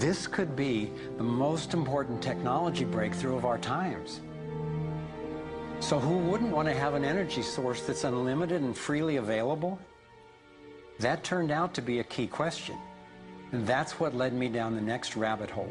This could be the most important technology breakthrough of our times. So who wouldn't want to have an energy source that's unlimited and freely available? That turned out to be a key question, and that's what led me down the next rabbit hole.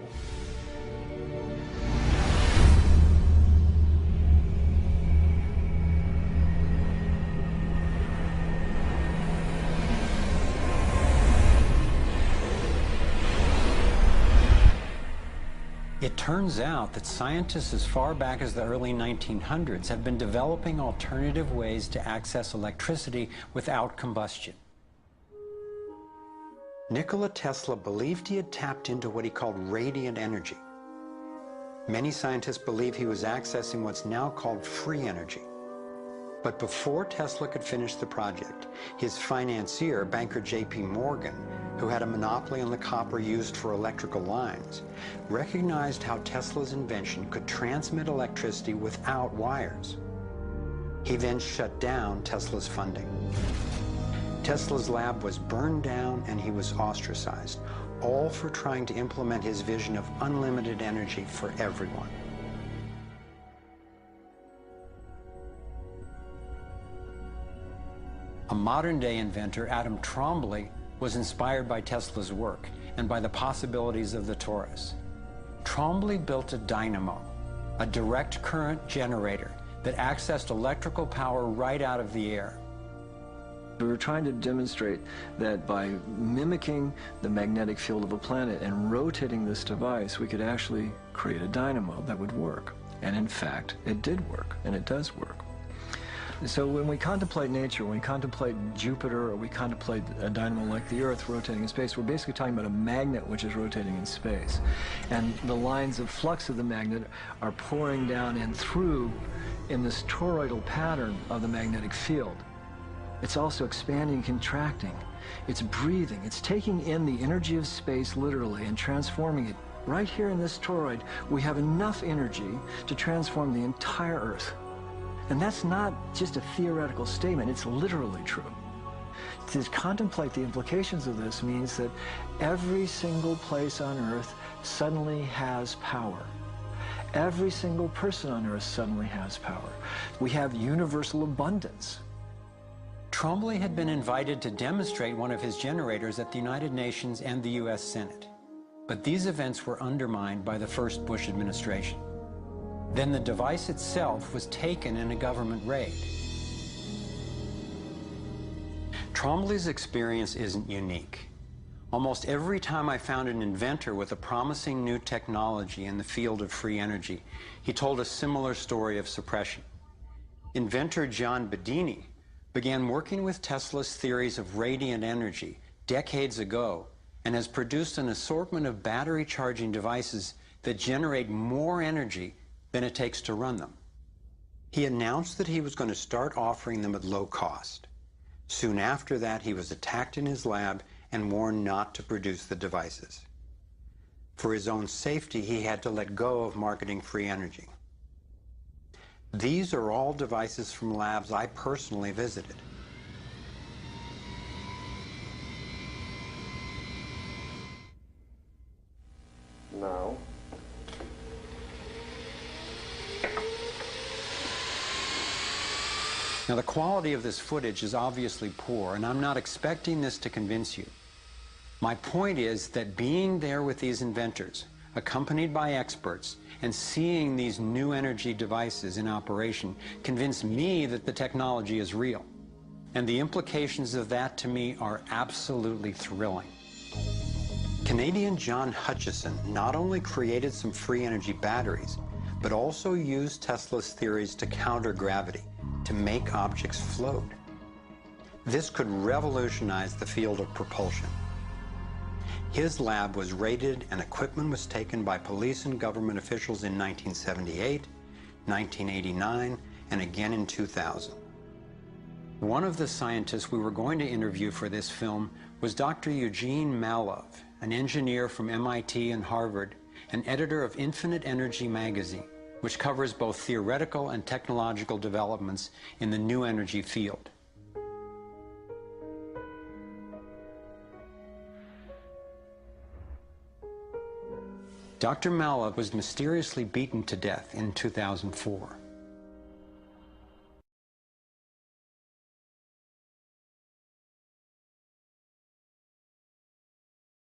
It turns out that scientists as far back as the early 1900s have been developing alternative ways to access electricity without combustion. Nikola Tesla believed he had tapped into what he called radiant energy. Many scientists believe he was accessing what's now called free energy. But before Tesla could finish the project, his financier, banker J.P. Morgan, who had a monopoly on the copper used for electrical lines, recognized how Tesla's invention could transmit electricity without wires. He then shut down Tesla's funding. Tesla's lab was burned down and he was ostracized, all for trying to implement his vision of unlimited energy for everyone. A modern-day inventor, Adam Trombly, was inspired by Tesla's work and by the possibilities of the torus. Trombly built a dynamo, a direct current generator that accessed electrical power right out of the air. We were trying to demonstrate that by mimicking the magnetic field of a planet and rotating this device, we could actually create a dynamo that would work. And in fact, it did work, and it does work. So when we contemplate nature, when we contemplate Jupiter, or we contemplate a dynamo like the Earth rotating in space, we're basically talking about a magnet which is rotating in space. And the lines of flux of the magnet are pouring down and through in this toroidal pattern of the magnetic field. It's also expanding and contracting. It's breathing. It's taking in the energy of space literally and transforming it. Right here in this toroid, we have enough energy to transform the entire Earth. And that's not just a theoretical statement, it's literally true. To contemplate the implications of this means that every single place on Earth suddenly has power. Every single person on Earth suddenly has power. We have universal abundance. Trombly had been invited to demonstrate one of his generators at the United Nations and the U.S. Senate. But these events were undermined by the first Bush administration. Then the device itself was taken in a government raid. Trombly's experience isn't unique. Almost every time I found an inventor with a promising new technology in the field of free energy, he told a similar story of suppression. Inventor John Bedini began working with Tesla's theories of radiant energy decades ago and has produced an assortment of battery charging devices that generate more energy than it takes to run them. He announced that he was going to start offering them at low cost. Soon after that, he was attacked in his lab and warned not to produce the devices. For his own safety, he had to let go of marketing free energy. These are all devices from labs I personally visited. Now, Now, the quality of this footage is obviously poor, and I'm not expecting this to convince you. My point is that being there with these inventors, accompanied by experts, and seeing these new energy devices in operation convinced me that the technology is real. And the implications of that to me are absolutely thrilling. Canadian John Hutchison not only created some free energy batteries, but also used Tesla's theories to counter gravity, to make objects float. This could revolutionize the field of propulsion. His lab was raided and equipment was taken by police and government officials in 1978, 1989, and again in 2000. One of the scientists we were going to interview for this film was Dr. Eugene Malov, an engineer from MIT and Harvard, and editor of Infinite Energy magazine, which covers both theoretical and technological developments in the new energy field. Dr. Malla was mysteriously beaten to death in 2004.